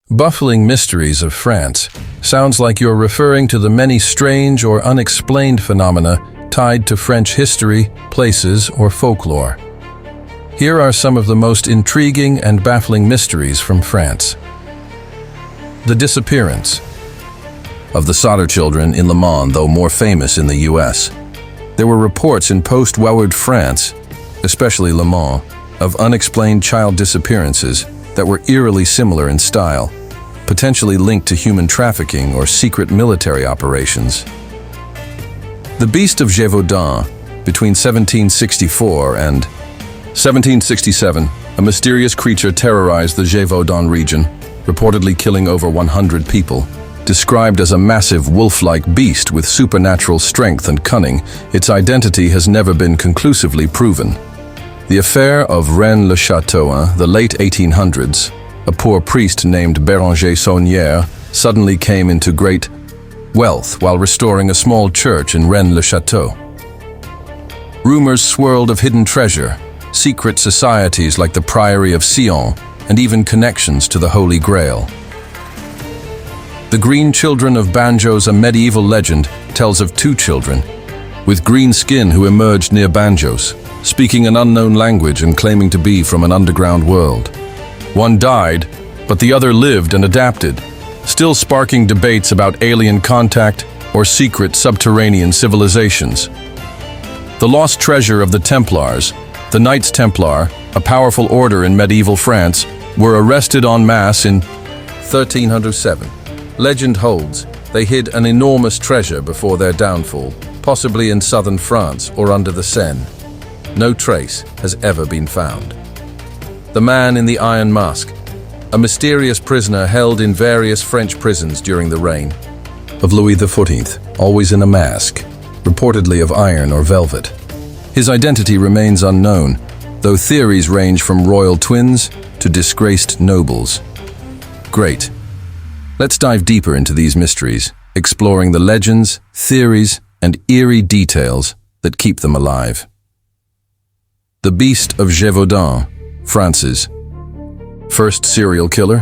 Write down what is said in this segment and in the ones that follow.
Baffling mysteries of France sounds like you're referring to the many strange or unexplained phenomena tied to French history, places, or folklore. Here are some of the most intriguing and baffling mysteries from France. The disappearance of the Solder children in Le Mans, though more famous in the US. There were reports in post-Warward France, especially Le Mans, of unexplained child disappearances that were eerily similar in style, potentially linked to human trafficking or secret military operations. The Beast of Gévaudan, between 1764 and 1767, a mysterious creature terrorized the Gévaudan region, reportedly killing over 100 people. Described as a massive wolf-like beast with supernatural strength and cunning, its identity has never been conclusively proven. The affair of Rennes-le-Château, the late 1800s, a poor priest named Béranger Saunière suddenly came into great wealth while restoring a small church in Rennes-le-Château. Rumors swirled of hidden treasure, secret societies like the Priory of Sion, and even connections to the Holy Grail. The Green Children of Banjos, a medieval legend, tells of two children with green skin who emerged near Banjos, speaking an unknown language and claiming to be from an underground world. One died, but the other lived and adapted, still sparking debates about alien contact or secret subterranean civilizations. The lost treasure of the Templars, the Knights Templar, a powerful order in medieval France, were arrested en masse in 1307. Legend holds they hid an enormous treasure before their downfall, possibly in southern France or under the Seine. No trace has ever been found. The Man in the Iron Mask, a mysterious prisoner held in various French prisons during the reign of Louis XIV, always in a mask, reportedly of iron or velvet. His identity remains unknown, though theories range from royal twins to disgraced nobles. Great. Let's dive deeper into these mysteries, exploring the legends, theories, and eerie details that keep them alive. The Beast of Gévaudan, France's first serial killer.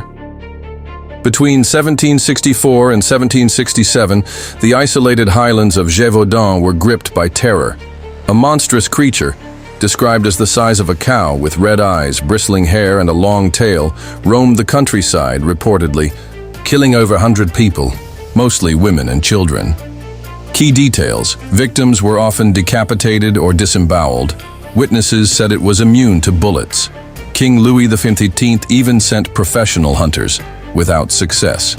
Between 1764 and 1767, the isolated highlands of Gévaudan were gripped by terror. A monstrous creature, described as the size of a cow with red eyes, bristling hair, and a long tail, roamed the countryside, reportedly, killing over 100 people, mostly women and children. Key details: victims were often decapitated or disemboweled. Witnesses said it was immune to bullets. King Louis XV even sent professional hunters, without success.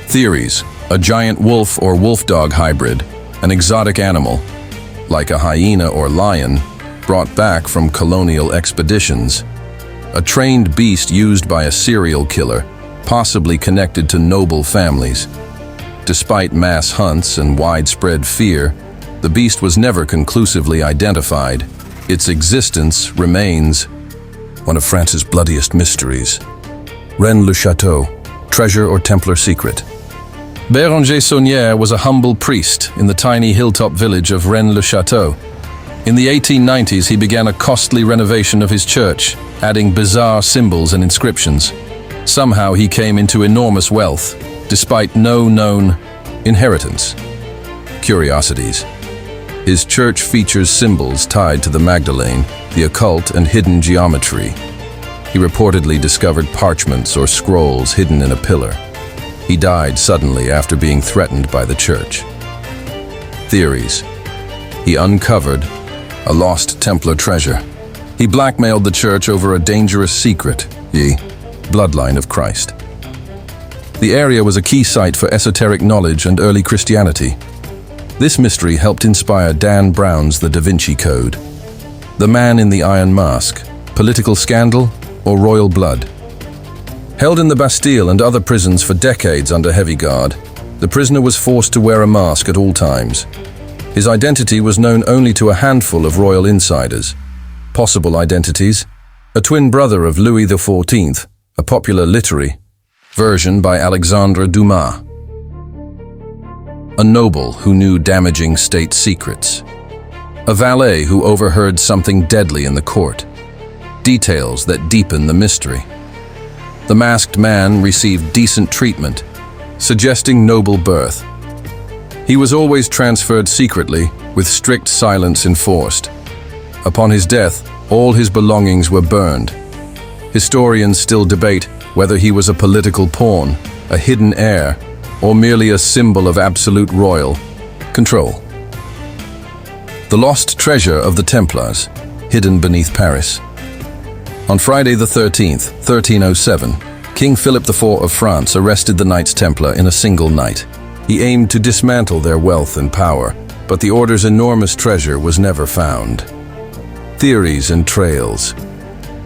Theories: a giant wolf or wolf-dog hybrid, an exotic animal, like a hyena or lion, brought back from colonial expeditions. A trained beast used by a serial killer, possibly connected to noble families. Despite mass hunts and widespread fear, the beast was never conclusively identified. Its existence remains one of France's bloodiest mysteries. Rennes-le-Château, treasure or Templar secret. Béranger Saunière was a humble priest in the tiny hilltop village of Rennes-le-Château. In the 1890s, he began a costly renovation of his church, adding bizarre symbols and inscriptions. Somehow he came into enormous wealth, despite no known inheritance. Curiosities. His church features symbols tied to the Magdalene, the occult, and hidden geometry. He reportedly discovered parchments or scrolls hidden in a pillar. He died suddenly after being threatened by the church. Theories. He uncovered a lost Templar treasure. He blackmailed the church over a dangerous secret, the bloodline of Christ. The area was a key site for esoteric knowledge and early Christianity. This mystery helped inspire Dan Brown's The Da Vinci Code. The Man in the Iron Mask, political scandal or royal blood? Held in the Bastille and other prisons for decades under heavy guard, the prisoner was forced to wear a mask at all times. His identity was known only to a handful of royal insiders. Possible identities: a twin brother of Louis XIV, a popular literary version by Alexandre Dumas. A noble who knew damaging state secrets. A valet who overheard something deadly in the court. Details that deepen the mystery. The masked man received decent treatment, suggesting noble birth. He was always transferred secretly, with strict silence enforced. Upon his death, all his belongings were burned. Historians still debate whether he was a political pawn, a hidden heir, or merely a symbol of absolute royal control. The lost treasure of the Templars, hidden beneath Paris. On Friday the 13th, 1307, King Philip IV of France arrested the Knights Templar in a single night. He aimed to dismantle their wealth and power, but the order's enormous treasure was never found. Theories and trails.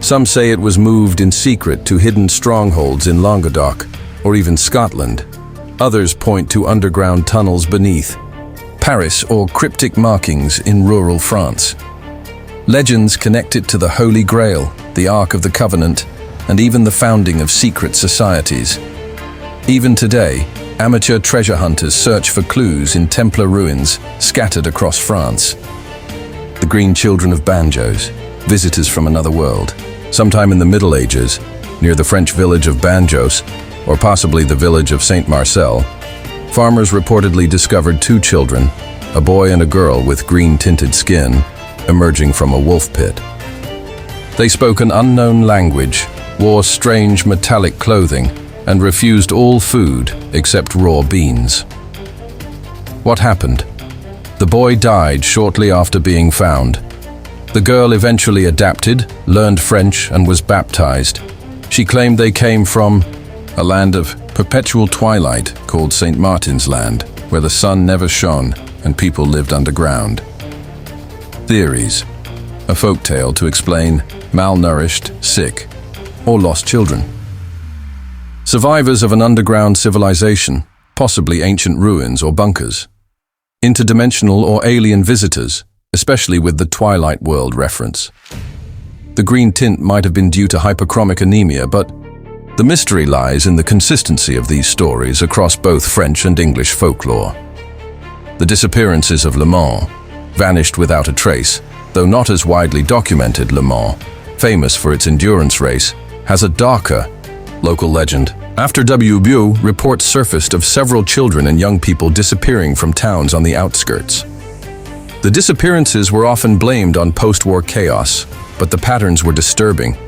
Some say it was moved in secret to hidden strongholds in Languedoc or even Scotland. Others point to underground tunnels beneath Paris or cryptic markings in rural France. Legends connect it to the Holy Grail, the Ark of the Covenant, and even the founding of secret societies. Even today, amateur treasure hunters search for clues in Templar ruins scattered across France. The Green Children of Banjos, visitors from another world. Sometime in the Middle Ages, near the French village of Banjos, or possibly the village of Saint Marcel, farmers reportedly discovered two children, a boy and a girl with green-tinted skin, emerging from a wolf pit. They spoke an unknown language, wore strange metallic clothing, and refused all food except raw beans. What happened? The boy died shortly after being found. The girl eventually adapted, learned French, and was baptized. She claimed they came from a land of perpetual twilight called St. Martin's Land, where the sun never shone and people lived underground. Theories. A folktale to explain malnourished, sick, or lost children. Survivors of an underground civilization, possibly ancient ruins or bunkers. Interdimensional or alien visitors, especially with the Twilight World reference. The green tint might have been due to hyperchromic anemia, but the mystery lies in the consistency of these stories across both French and English folklore. The disappearances of Le Mans, vanished without a trace, though not as widely documented. Le Mans, famous for its endurance race, has a darker local legend. After W. reports surfaced of several children and young people disappearing from towns on the outskirts. The disappearances were often blamed on post-war chaos, but the patterns were disturbing.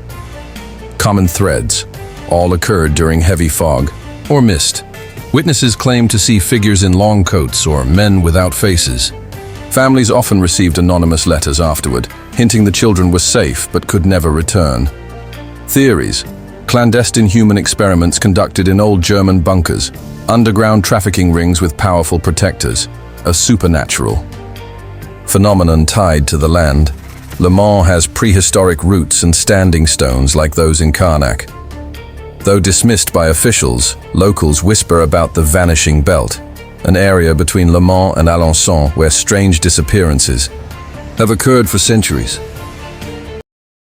Common threads. All occurred during heavy fog or mist. Witnesses claimed to see figures in long coats or men without faces. Families often received anonymous letters afterward, hinting the children were safe but could never return. Theories. Clandestine human experiments conducted in old German bunkers, underground trafficking rings with powerful protectors, a supernatural phenomenon tied to the land. Le Mans has prehistoric roots and standing stones like those in Karnak. Though dismissed by officials, locals whisper about the Vanishing Belt, an area between Le Mans and Alençon where strange disappearances have occurred for centuries.